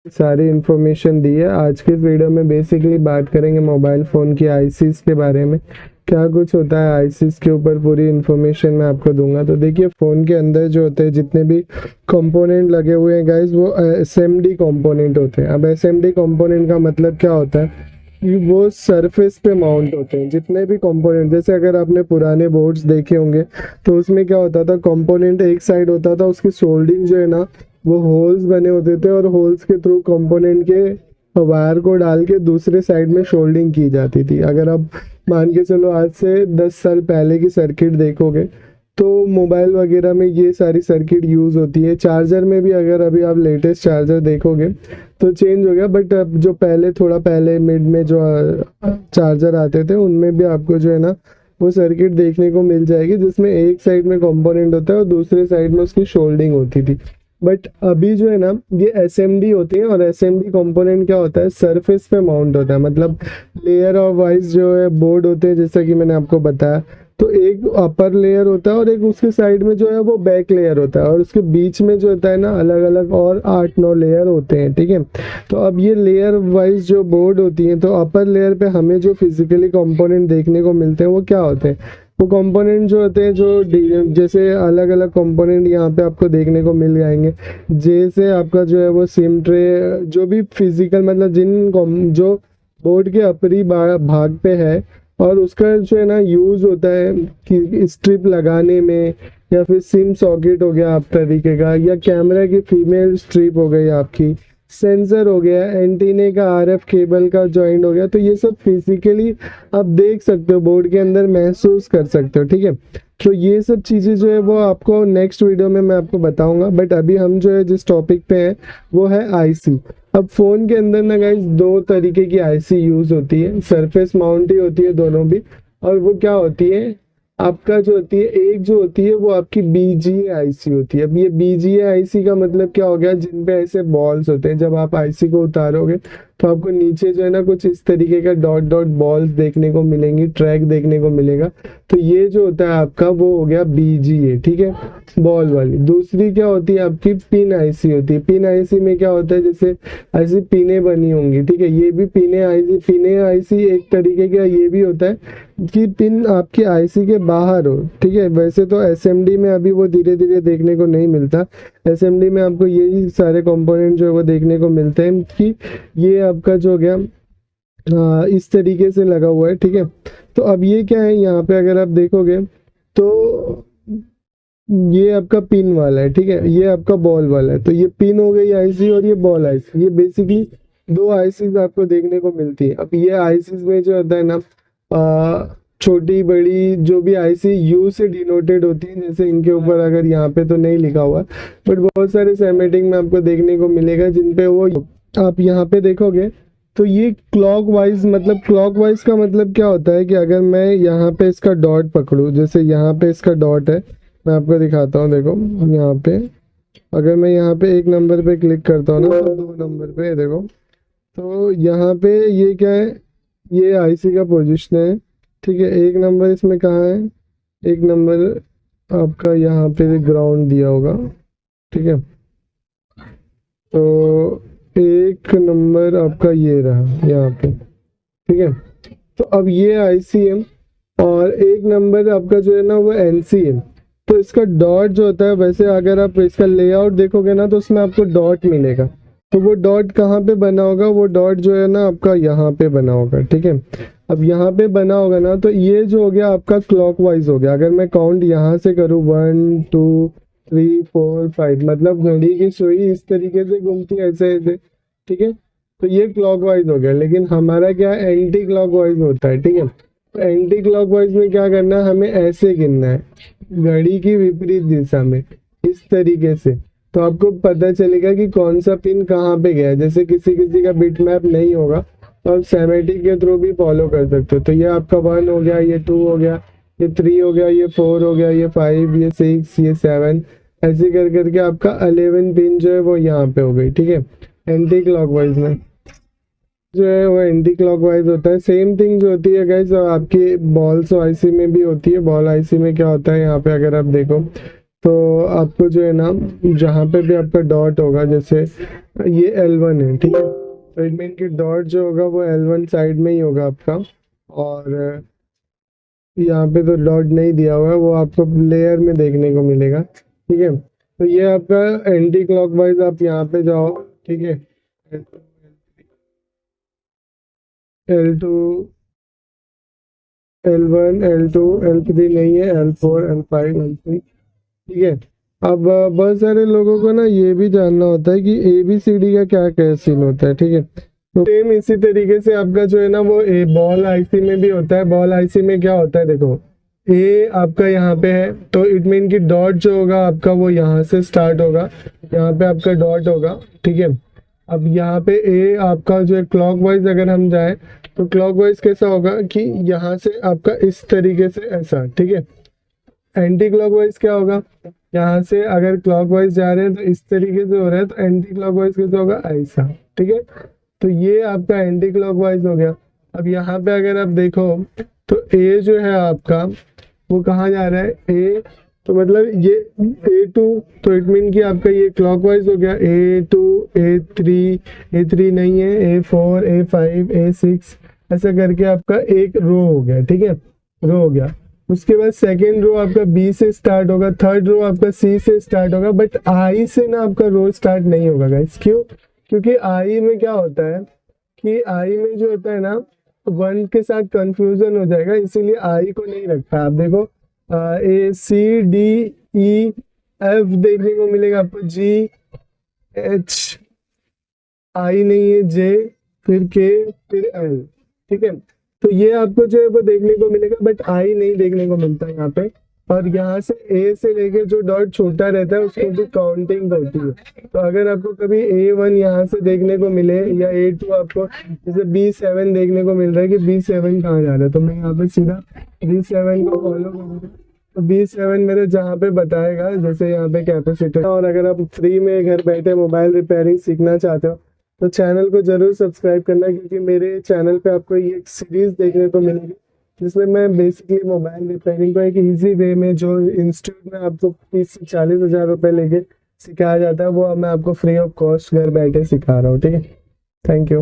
सारी इन्फॉर्मेशन दी है। आज के इस वीडियो में बेसिकली बात करेंगे मोबाइल फ़ोन की आईसीज के बारे में, क्या कुछ होता है आईसीज के ऊपर पूरी इन्फॉर्मेशन मैं आपको दूंगा। तो देखिए फ़ोन के अंदर जो होते हैं जितने भी कंपोनेंट लगे हुए हैं गाइस, वो एसएमडी कंपोनेंट होते हैं। अब एसएमडी कंपोनेंट का मतलब क्या होता है कि वो सरफेस पे माउंट होते हैं। जितने भी कंपोनेंट, जैसे अगर आपने पुराने बोर्ड्स देखे होंगे तो उसमें क्या होता था, कंपोनेंट एक साइड होता था, उसकी सोल्डिंग जो है ना वो होल्स बने होते थे और होल्स के थ्रू कंपोनेंट के वायर को डाल के दूसरे साइड में शोल्डिंग की जाती थी। अगर आप मान के चलो आज से 10 साल पहले की सर्किट देखोगे तो मोबाइल वगैरह में ये सारी सर्किट यूज़ होती है। चार्जर में भी अगर अभी आप लेटेस्ट चार्जर देखोगे तो चेंज हो गया, बट अब जो पहले थोड़ा पहले मिड में जो चार्जर आते थे उनमें भी आपको जो है ना वो सर्किट देखने को मिल जाएगी, जिसमें एक साइड में कंपोनेंट होता है और दूसरे साइड में उसकी शोल्डिंग होती थी। बट अभी जो है ना ये एसएमडी होती है, और एसएमडी कंपोनेंट क्या होता है, सरफेस पे माउंट होता है। मतलब लेयर ऑफ वाइज जो है बोर्ड होते हैं, जैसा कि मैंने आपको बताया। तो एक अपर लेयर होता है और एक उसके साइड में जो है वो बैक लेयर होता है, और उसके बीच में जो होता है ना अलग अलग और 8-9 लेयर होते हैं, ठीक है। तो अब ये लेयर वाइज जो बोर्ड होती है, तो अपर लेयर पे हमें जो फिजिकली कंपोनेंट देखने को मिलते हैं वो क्या होते हैं, वो कंपोनेंट जो होते हैं जो जैसे अलग अलग कंपोनेंट यहाँ पे आपको देखने को मिल जाएंगे। जैसे आपका जो है वो सिम ट्रे, जो भी फिजिकल मतलब जो बोर्ड के ऊपरी भाग पे है, और उसका जो है ना यूज़ होता है कि स्ट्रिप लगाने में, या फिर सिम सॉकेट हो गया आप तरीके का, या कैमरा की फीमेल स्ट्रिप हो गई आपकी, सेंसर हो गया, एंटीने का आरएफ केबल का जॉइंट हो गया। तो ये सब फिजिकली आप देख सकते हो, बोर्ड के अंदर महसूस कर सकते हो, ठीक है। तो ये सब चीज़ें जो है वो आपको नेक्स्ट वीडियो में मैं आपको बताऊंगा, बट अभी हम जो है जिस टॉपिक पे हैं वो है आईसी। अब फ़ोन के अंदर ना गाइस दो तरीके की आईसी यूज़ होती है, सरफेस माउंट ही होती है दोनों भी। और वो क्या होती है आपका, जो होती है एक जो होती है वो आपकी बीजीए आईसी होती है। अब ये बीजीए आईसी का मतलब क्या हो गया, जिन पे ऐसे बॉल्स होते हैं, जब आप आईसी को उतारोगे तो आपको नीचे जो है ना कुछ इस तरीके का डॉट डॉट बॉल्स देखने को मिलेंगी, ट्रैक देखने को मिलेगा। तो ये जो होता है आपका वो हो गया बीजीए, ठीक है, बॉल वाली। दूसरी क्या होती है आपकी पिन आईसी होती है। पिन आईसी में क्या होता है, जैसे ऐसी पिने बनी होंगी, ठीक है, ये भी पिने आईसी एक तरीके का ये भी होता है कि पिन आपकी आईसी के बाहर हो, ठीक है। वैसे तो एसएमडी में अभी वो धीरे धीरे देखने को नहीं मिलता। एसएमडी में आपको यही सारे कंपोनेंट जो है वो देखने को मिलते हैं कि ये आपका जो हो गया इस तरीके से लगा हुआ है, ठीक है। तो अब ये क्या है, यहाँ पे अगर आप देखोगे तो ये आपका पिन वाला है, ठीक है, ये आपका बॉल वाला है। तो ये पिन हो गई आईसी और ये बॉल आईसी, ये बेसिकली दो आईसीज आपको देखने को मिलती है। अब ये आईसीज में जो होता है ना छोटी बड़ी जो भी आईसी यू से डिनोटेड होती है, जैसे इनके ऊपर अगर यहाँ पे तो नहीं लिखा हुआ, बट बहुत सारे सेमेटिक में आपको देखने को मिलेगा जिन पे वो आप यहाँ पे देखोगे। तो ये क्लॉक वाइज, मतलब क्लॉक वाइज का मतलब क्या होता है कि अगर मैं यहाँ पे इसका डॉट पकड़ूँ, जैसे यहाँ पे इसका डॉट है, मैं आपको दिखाता हूँ, देखो यहाँ पे अगर मैं यहाँ पे एक नंबर पे क्लिक करता हूँ ना तो 2 नंबर पे देखो, तो यहाँ पे ये क्या है, ये आईसी का पोजीशन है, ठीक है। एक नंबर इसमें कहाँ है, एक नंबर आपका यहाँ पे ग्राउंड दिया होगा, ठीक है। तो एक नंबर आपका ये रहा यहाँ पे, ठीक है। तो अब ये आईसीएम और एक नंबर आपका जो है ना वो एनसीएम। तो इसका डॉट जो होता है, वैसे अगर आप इसका लेआउट देखोगे ना तो उसमें आपको डॉट मिलेगा। तो वो डॉट कहाँ पे बना होगा, वो डॉट जो है ना आपका यहाँ पे बना होगा, ठीक है। अब यहाँ पे बना होगा ना तो ये जो हो गया आपका क्लॉकवाइज हो गया। अगर मैं काउंट यहाँ से करूँ 1 2 3 4 5, मतलब घड़ी की सुई इस तरीके से घूमती है ऐसे ऐसे, ठीक है। तो ये क्लॉकवाइज हो गया, लेकिन हमारा क्या एंटी क्लॉकवाइज होता है, ठीक है। तो एंटी क्लॉकवाइज में क्या करना है, हमें ऐसे गिनना है घड़ी की विपरीत दिशा में, इस तरीके से। तो आपको पता चलेगा कि कौन सा पिन कहाँ पे गया है। जैसे किसी किसी का बिट मैप नहीं होगा तो आप सेमेटिक के थ्रू भी फॉलो कर सकते हो। तो ये आपका 1 हो गया, ये 2 हो गया, ये 3 हो गया, ये 4 हो गया, ये 5, ये 6, ये 7, ऐसे कर करके आपका 11 पिन जो है वो यहाँ पे हो गई, ठीक है। एंटी क्लॉकवाइज में जो है वो एंटी क्लॉकवाइज होता है। सेम थिंग जो होती है गाइस आपकी बॉल्स आईसी में भी होती है। बॉल आईसी में क्या होता है, यहाँ पे अगर आप देखो तो आपको जो है ना जहाँ पे भी आपका डॉट होगा, जैसे ये L1 है, ठीक है, तो इट मीन कि डॉट जो होगा वो L1 साइड में ही होगा आपका, और यहाँ पे तो डॉट नहीं दिया हुआ है, वो आपको लेयर में देखने को मिलेगा, ठीक है। तो ये आपका एंटी क्लॉकवाइज आप यहाँ पे जाओ, ठीक है, L2 L1 L2 L3 नहीं है, L4 L5 L3, ठीक है। अब बहुत सारे लोगों को ना ये भी जानना होता है कि ABCD का क्या क्या सीन होता है, ठीक है। तो सेम इसी तरीके से आपका जो है ना वो बॉल आईसी में भी होता है। बॉल आईसी में क्या होता है, देखो ए आपका यहाँ पे है, तो इट मीन कि डॉट जो होगा आपका वो यहाँ से स्टार्ट होगा, यहाँ पे आपका डॉट होगा, ठीक है। अब यहाँ पे ए आपका जो है क्लॉकवाइज अगर हम जाए तो क्लॉकवाइज कैसा होगा कि यहाँ से आपका इस तरीके से ऐसा, ठीक है। एंटी क्लॉकवाइज क्या होगा, यहाँ से अगर क्लॉकवाइज जा रहे हैं तो इस तरीके से हो रहा है, तो एंटी क्लॉकवाइज कैसे होगा, ऐसा, ठीक है। तो ये आपका एंटी क्लॉकवाइज हो गया। अब यहाँ पे अगर आप देखो तो ए जो है आपका वो कहाँ जा रहा है, ए, तो मतलब ये A2, तो इट मीन कि आपका ये क्लॉकवाइज हो गया, A2 A3 नहीं है, A4 A5 A6 ऐसा करके आपका एक रो हो गया, ठीक है, रो हो गया। उसके बाद सेकेंड रो आपका B से स्टार्ट होगा, थर्ड रो आपका C से स्टार्ट होगा, बट I से ना आपका रो स्टार्ट नहीं होगा गाइस। क्यों? क्योंकि I में क्या होता है कि I में जो होता है ना 1 के साथ कंफ्यूजन हो जाएगा, इसीलिए I को नहीं रखा। आप देखो ACDEF देखने को मिलेगा आपको, GH, I नहीं है, J, फिर K, फिर L, ठीक है। तो ये आपको जो है वो देखने को मिलेगा, बट I नहीं देखने को मिलता यहाँ पे। और यहाँ से A से लेके जो डॉट छोटा रहता है उसको भी काउंटिंग होती है। तो अगर आपको कभी A1 यहाँ से देखने को मिले या A2 आपको जैसे B7 देखने को मिल रहा है कि B7 कहाँ जा रहा है, तो मैं यहाँ पे सीधा B7 को फॉलो करूँगा, तो B7 मेरे जहाँ पे बताएगा, जैसे यहाँ पे कैपेसिटर। और अगर आप फ्री में घर बैठे मोबाइल रिपेयरिंग सीखना चाहते हो तो चैनल को जरूर सब्सक्राइब करना, क्योंकि मेरे चैनल पे आपको ये एक सीरीज देखने को मिलेगी जिसमें मैं बेसिकली मोबाइल रिपेयरिंग को एक इजी वे में, जो इंस्टीट्यूट में आपको 30 से 40 हज़ार रुपये लेके सिखाया जाता है, वो मैं आपको फ्री ऑफ कॉस्ट घर बैठे सिखा रहा हूँ, ठीक है। Thank you.